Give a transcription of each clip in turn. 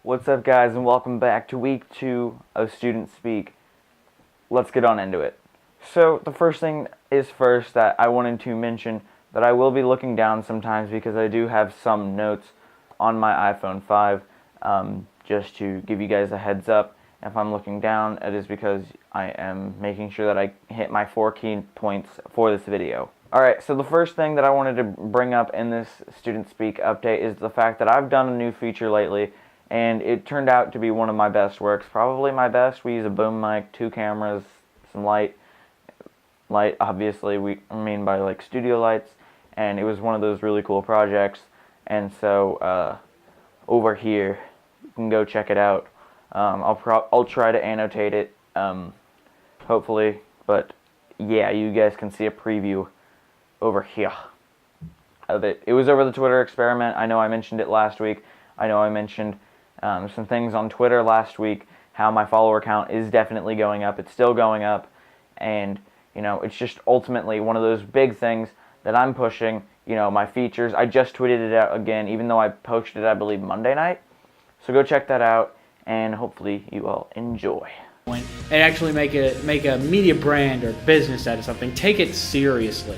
What's up, guys, and welcome back to week 2 of Student Speak. Let's get on into it. So, the first thing is first that I wanted to mention that I will be looking down sometimes because I do have some notes on my iPhone 5, just to give you guys a heads up. If I'm looking down, it is because I am making sure that I hit my 4 key points for this video. Alright, so the first thing that I wanted to bring up in this Student Speak update is the fact that I've done a new feature lately, and it turned out to be one of my best works, probably my best. We use a boom mic, 2 cameras, some light obviously we mean by like studio lights, and it was one of those really cool projects. And so over here, you can go check it out. I'll try to annotate it, hopefully, but yeah, you guys can see a preview over here of it. It was over the Twitter experiment. I know I mentioned it last week. I know I mentioned some things on Twitter last week, how my follower count is definitely going up. It's still going up, and you know, it's just ultimately one of those big things that I'm pushing. You know, my features. I just tweeted it out again, even though I posted it, I believe, Monday night. So go check that out, and hopefully you all enjoy. And actually make a media brand or business out of something. Take it seriously,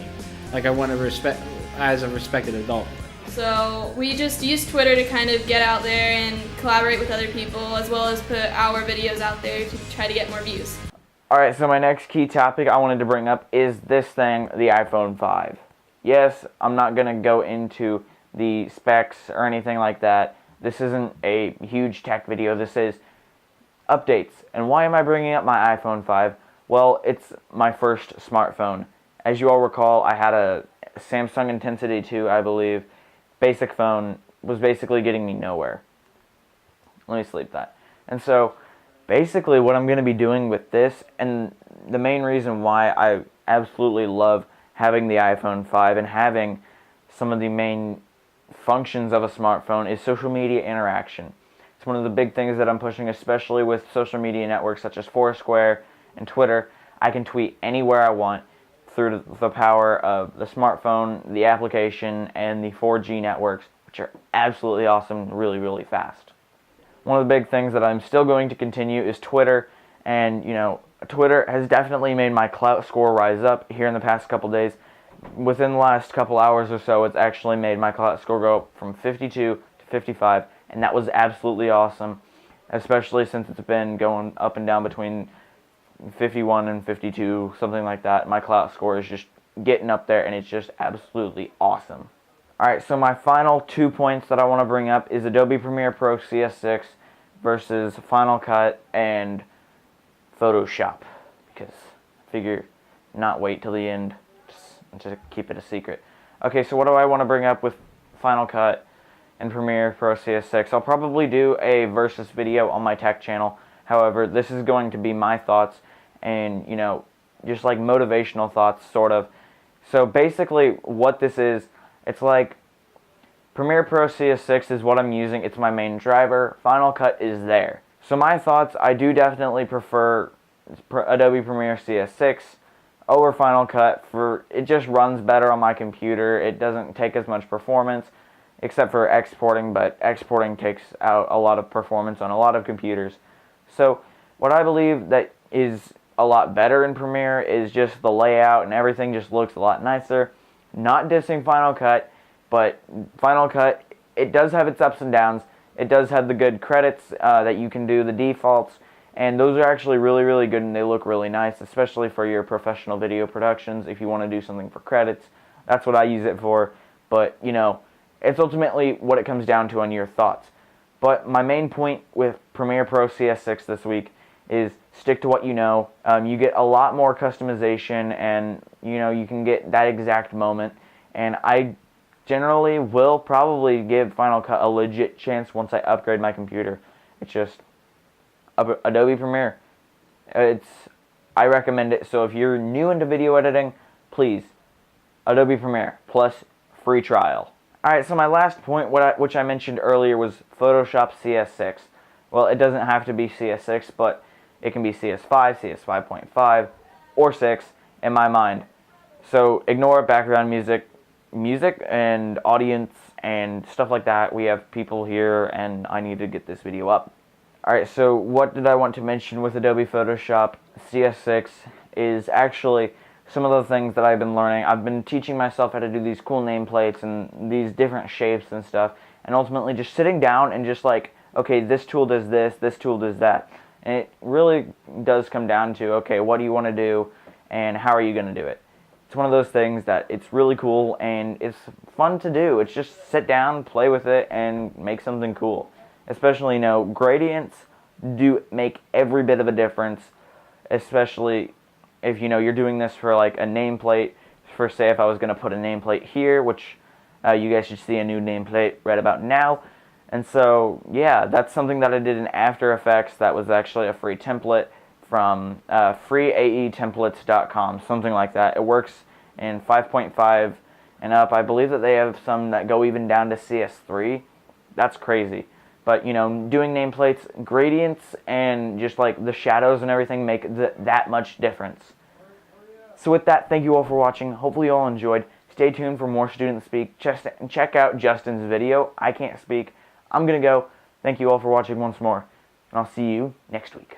like I want to respect as a respected adult. So we just use Twitter to kind of get out there and collaborate with other people, as well as put our videos out there to try to get more views. Alright, so my next key topic I wanted to bring up is this thing, the iPhone 5. Yes, I'm not going to go into the specs or anything like that. This isn't a huge tech video. This is updates. And why am I bringing up my iPhone 5? Well, it's my first smartphone. As you all recall, I had a Samsung Intensity 2, I believe. Basic phone, was basically getting me nowhere. Let me sleep that. And so, basically what I'm going to be doing with this, and the main reason why I absolutely love having the iPhone 5 and having some of the main functions of a smartphone, is social media interaction. It's one of the big things that I'm pushing, especially with social media networks such as Foursquare and Twitter. I can tweet anywhere I want through the power of the smartphone, the application, and the 4G networks, which are absolutely awesome, really, really fast. One of the big things that I'm still going to continue is Twitter, and you know, Twitter has definitely made my clout score rise up here in the past couple days. Within the last couple hours or so, it's actually made my clout score go up from 52 to 55, and that was absolutely awesome, especially since it's been going up and down between 51 and 52, something like that. My clout score is just getting up there, and it's just absolutely awesome. Alright, so my final 2 points that I want to bring up is Adobe Premiere Pro CS6 versus Final Cut and Photoshop, because I figure not wait till the end, just to keep it a secret. Okay, so what do I want to bring up with Final Cut and Premiere Pro CS6? I'll probably do a versus video on my tech channel. However, this is going to be my thoughts and, you know, just like motivational thoughts, sort of. So basically what this is, it's like Premiere Pro CS6 is what I'm using. It's my main driver. Final Cut is there. So my thoughts, I do definitely prefer Adobe Premiere CS6 over Final Cut. It just runs better on my computer. It doesn't take as much performance, except for exporting, but exporting takes out a lot of performance on a lot of computers. So what I believe that is a lot better in Premiere is just the layout, and everything just looks a lot nicer. Not dissing Final Cut, but Final Cut, it does have its ups and downs. It does have the good credits that you can do, the defaults, and those are actually really, really good, and they look really nice, especially for your professional video productions. If you want to do something for credits, that's what I use it for. But, you know, it's ultimately what it comes down to on your thoughts. But my main point with Premiere Pro CS6 this week is stick to what you know. You get a lot more customization, and you know, you can get that exact moment. And I generally will probably give Final Cut a legit chance once I upgrade my computer. It's just Adobe Premiere. I recommend it. So if you're new into video editing, please, Adobe Premiere plus free trial. Alright, so my last point, which I mentioned earlier, was Photoshop CS6. Well, it doesn't have to be CS6, but it can be CS5, CS5.5, or 6 in my mind. So ignore background music and audience and stuff like that. We have people here, and I need to get this video up. Alright, so what did I want to mention with Adobe Photoshop? CS6 is actually some of the things that I've been learning. I've been teaching myself how to do these cool nameplates and these different shapes and stuff, and ultimately just sitting down and just like, okay, this tool does this tool does that. And it really does come down to, okay, what do you want to do and how are you going to do it? It's one of those things that it's really cool and it's fun to do. It's just sit down, play with it, and make something cool. Especially, you know, gradients do make every bit of a difference, especially if, you know, you're doing this for like a nameplate. For, say, if I was going to put a nameplate here, which you guys should see a new nameplate right about now. And so, yeah, that's something that I did in After Effects. That was actually a free template from freeaetemplates.com, something like that. It works in 5.5 and up. I believe that they have some that go even down to CS3. That's crazy. But, you know, doing nameplates, gradients, and just like the shadows and everything make that much difference. So with that, thank you all for watching. Hopefully you all enjoyed. Stay tuned for more Student Speak. Check out Justin's video. I can't speak. I'm going to go. Thank you all for watching once more. And I'll see you next week.